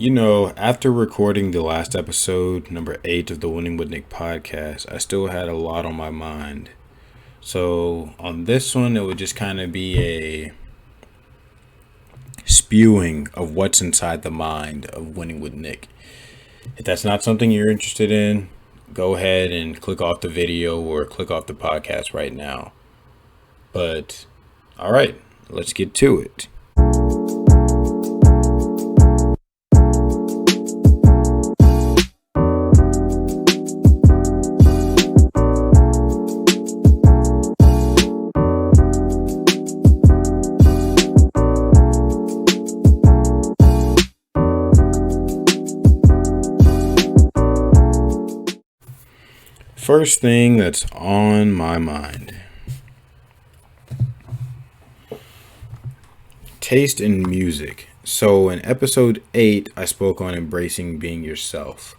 After recording the last episode, number 8 of the Winning with Nick podcast, I still had a lot on my mind. So on this one, it would just kind of be a spewing of what's inside the mind of Winning with Nick. If that's not something you're interested in, go ahead and click off the video or click off the podcast right now. But, all right, let's get to it. First thing that's on my mind. Taste in music. So in episode 8, I spoke on embracing being yourself.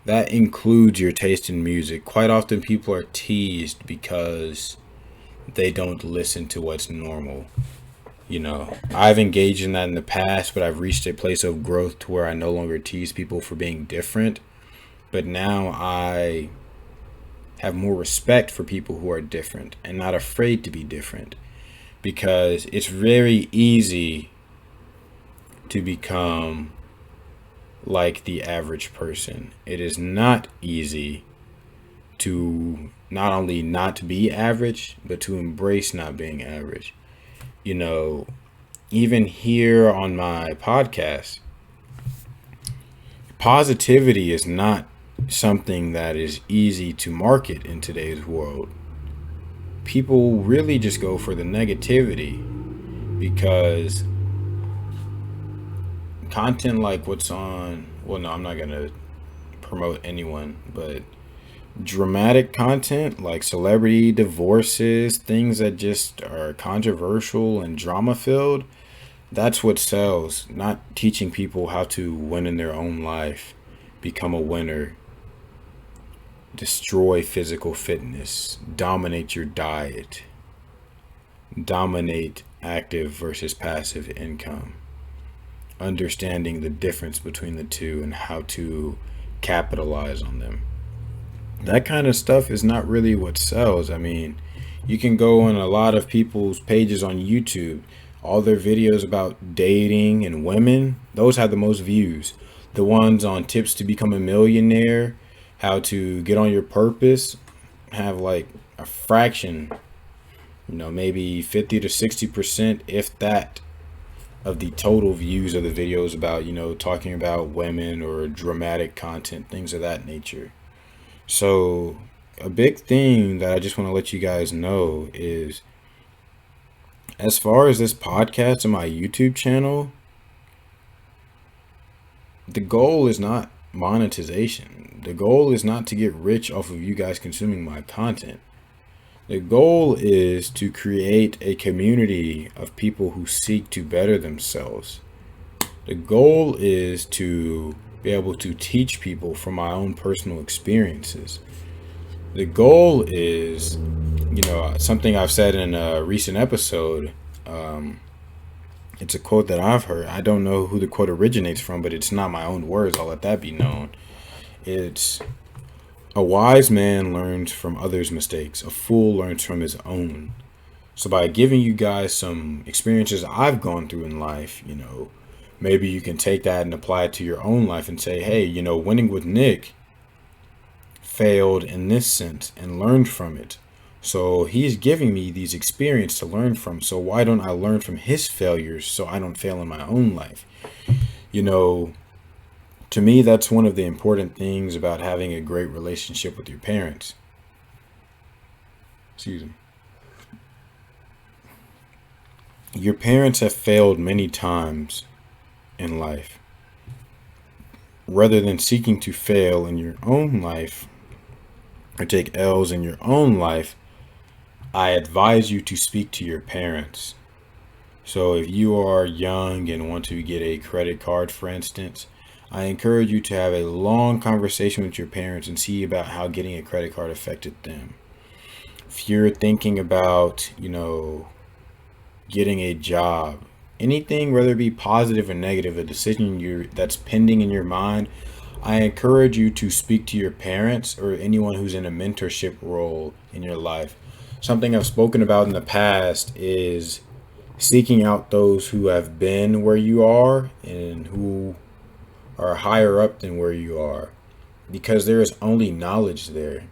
That includes your taste in music. Quite often people are teased because they don't listen to what's normal. I've engaged in that in the past, but I've reached a place of growth to where I no longer tease people for being different. But now I have more respect for people who are different and not afraid to be different, because it's very easy to become like the average person. It is not easy to not only not be average, but to embrace not being average. Even here on my podcast, positivity is not something that is easy to market in today's world. People really just go for the negativity because content like what's on, I'm not going to promote anyone, but dramatic content like celebrity divorces, things that just are controversial and drama filled, that's what sells. Not teaching people how to win in their own life, become a winner, destroy physical fitness, dominate your diet, dominate active versus passive income, understanding the difference between the two and how to capitalize on them. That kind of stuff is not really what sells. I mean, you can go on a lot of people's pages on YouTube, all their videos about dating and women, those have the most views. The ones on tips to become a millionaire, how to get on your purpose, have like a fraction, maybe 50 to 60%, if that, of the total views of the videos about, talking about women or dramatic content, things of that nature. So a big thing that I just want to let you guys know is, as far as this podcast and my YouTube channel, the goal is not monetization. The goal is not to get rich off of you guys consuming my content. The goal is to create a community of people who seek to better themselves. The goal is to be able to teach people from my own personal experiences. The goal is, something I've said in a recent episode. It's a quote that I've heard. I don't know who the quote originates from, but it's not my own words. I'll let that be known. It's, a wise man learns from others' mistakes. A fool learns from his own. So by giving you guys some experiences I've gone through in life, maybe you can take that and apply it to your own life and say, hey, Winning with Nick failed in this sense and learned from it. So he's giving me these experiences to learn from. So why don't I learn from his failures so I don't fail in my own life? To me, that's one of the important things about having a great relationship with your parents. Excuse me. Your parents have failed many times in life. Rather than seeking to fail in your own life or take L's in your own life, I advise you to speak to your parents. So if you are young and want to get a credit card, for instance, I encourage you to have a long conversation with your parents and see about how getting a credit card affected them. If you're thinking about, getting a job anything, whether it be positive or negative, a decision that's pending in your mind, I encourage you to speak to your parents or anyone who's in a mentorship role in your life. Something I've spoken about in the past is seeking out those who have been where you are and who are higher up than where you are, because there is only knowledge there.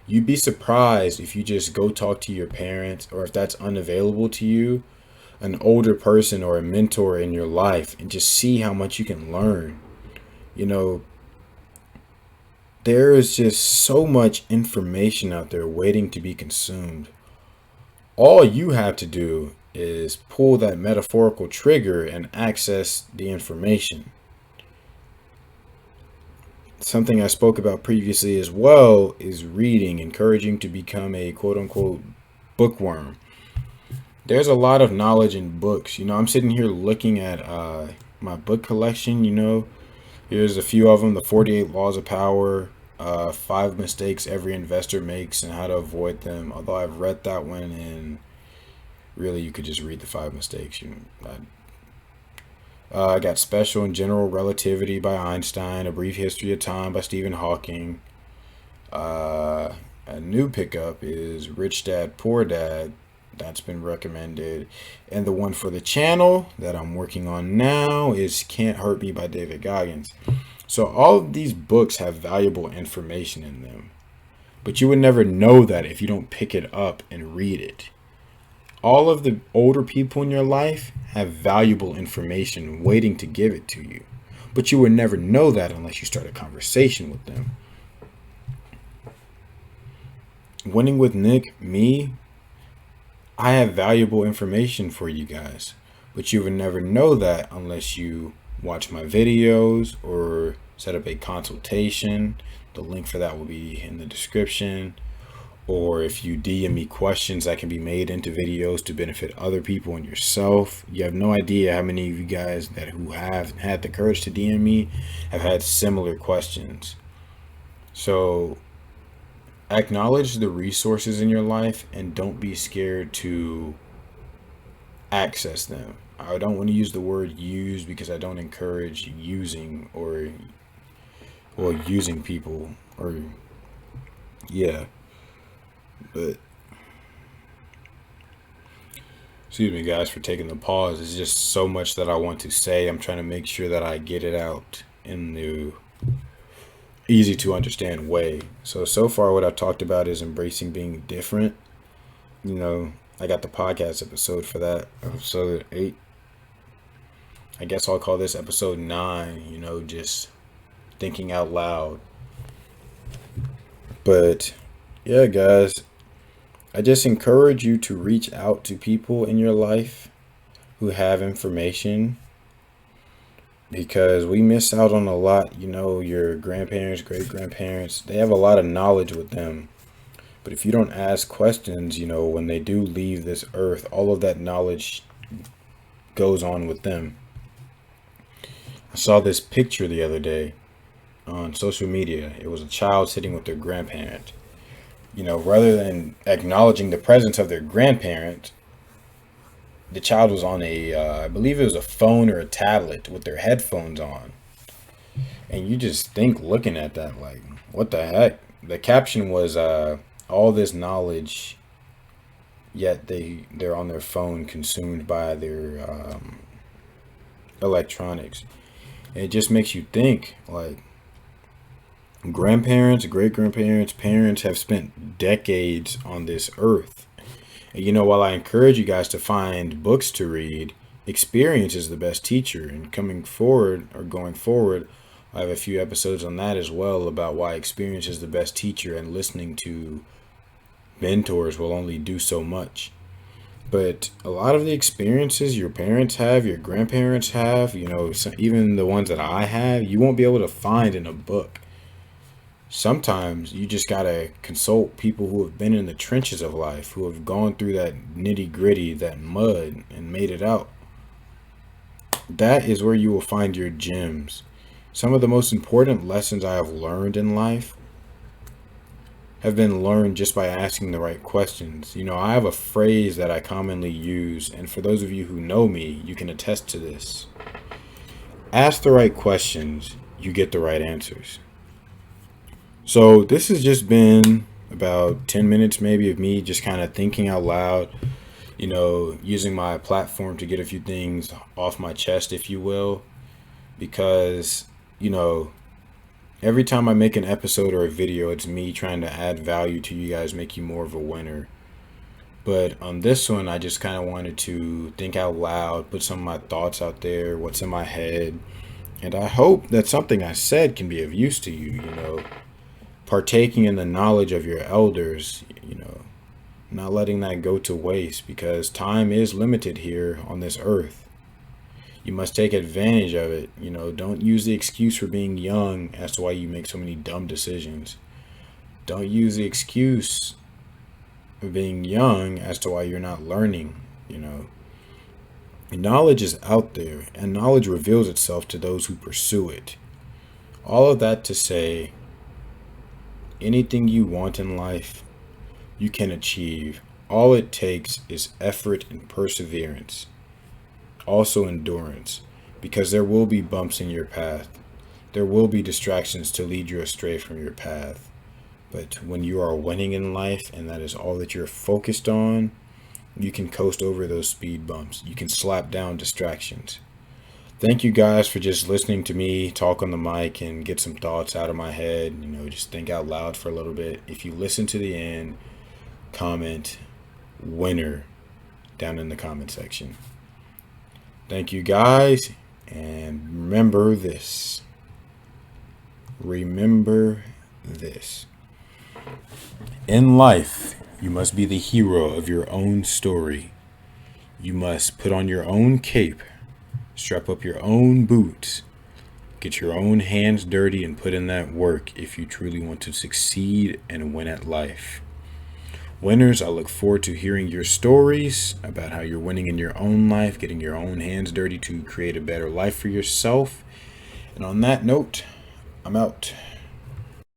You'd be surprised if you just go talk to your parents, or if that's unavailable to you, an older person or a mentor in your life, and just see how much you can learn. You know, there is just so much information out there waiting to be consumed. All you have to do is pull that metaphorical trigger and access the information. Something I spoke about previously as well is reading, encouraging to become a quote unquote bookworm. There's a lot of knowledge in books. I'm sitting here looking at my book collection. Here's a few of them: The 48 Laws of Power, 5 Mistakes Every Investor Makes and How to Avoid Them. Although I've read that one, and really you could just read the 5 mistakes. I got Special and General Relativity by Einstein, A Brief History of Time by Stephen Hawking. A new pickup is Rich Dad, Poor Dad. That's been recommended. And the one for the channel that I'm working on now is Can't Hurt Me by David Goggins. So all of these books have valuable information in them, but you would never know that if you don't pick it up and read it. All of the older people in your life have valuable information waiting to give it to you, but you would never know that unless you start a conversation with them. Winning with Nick, me, I have valuable information for you guys, but you would never know that unless you watch my videos or set up a consultation. The link for that will be in the description. Or if you DM me questions that can be made into videos to benefit other people and yourself. You have no idea how many of you guys who have had the courage to DM me have had similar questions. So acknowledge the resources in your life and don't be scared to access them. I don't want to use the word use because I don't encourage using or using people, or yeah. But excuse me guys for taking the pause. It's just so much that I want to say. I'm trying to make sure that I get it out in the easy to understand way. So far what I've talked about is embracing being different. I got the podcast episode for that, episode 8. I guess I'll call this episode 9, just thinking out loud. But yeah, guys, I just encourage you to reach out to people in your life who have information, because we miss out on a lot. Your grandparents, great grandparents, they have a lot of knowledge with them. But if you don't ask questions, when they do leave this earth, all of that knowledge goes on with them. I saw this picture the other day on social media. It was a child sitting with their grandparent. Rather than acknowledging the presence of their grandparent, the child was on I believe it was a phone or a tablet with their headphones on. And you just think, looking at that, like, what the heck? The caption was, all this knowledge, yet they're on their phone, consumed by their electronics. And it just makes you think, like, grandparents, great-grandparents, parents have spent decades on this earth. And while I encourage you guys to find books to read, experience is the best teacher. And going forward, I have a few episodes on that as well, about why experience is the best teacher, and listening to mentors will only do so much. But a lot of the experiences your parents have, your grandparents have, even the ones that I have, you won't be able to find in a book. Sometimes you just gotta consult people who have been in the trenches of life, who have gone through that nitty gritty, that mud, and made it out. That is where you will find your gems. Some of the most important lessons I have learned in life have been learned just by asking the right questions. I have a phrase that I commonly use, and for those of you who know me, you can attest to this. Ask the right questions, you get the right answers. So this has just been about 10 minutes maybe of me just kind of thinking out loud, using my platform to get a few things off my chest, if you will, because, every time I make an episode or a video, it's me trying to add value to you guys, make you more of a winner. But on this one, I just kind of wanted to think out loud, put some of my thoughts out there, what's in my head. And I hope that something I said can be of use to you, partaking in the knowledge of your elders, not letting that go to waste, because time is limited here on this earth. You must take advantage of it. Don't use the excuse for being young as to why you make so many dumb decisions. Don't use the excuse of being young as to why you're not learning. Knowledge is out there, and knowledge reveals itself to those who pursue it. All of that to say, anything you want in life, you can achieve. All it takes is effort and perseverance. Also endurance, because there will be bumps in your path. There will be distractions to lead you astray from your path. But when you are winning in life and that is all that you're focused on, you can coast over those speed bumps. You can slap down distractions. Thank you guys for just listening to me talk on the mic and get some thoughts out of my head. Just think out loud for a little bit. If you listen to the end, comment winner down in the comment section. Thank you guys, and remember this. In life, you must be the hero of your own story. You must put on your own cape, strap up your own boots, get your own hands dirty, and put in that work if you truly want to succeed and win at life. Winners, I look forward to hearing your stories about how you're winning in your own life, getting your own hands dirty to create a better life for yourself. And on that note, I'm out.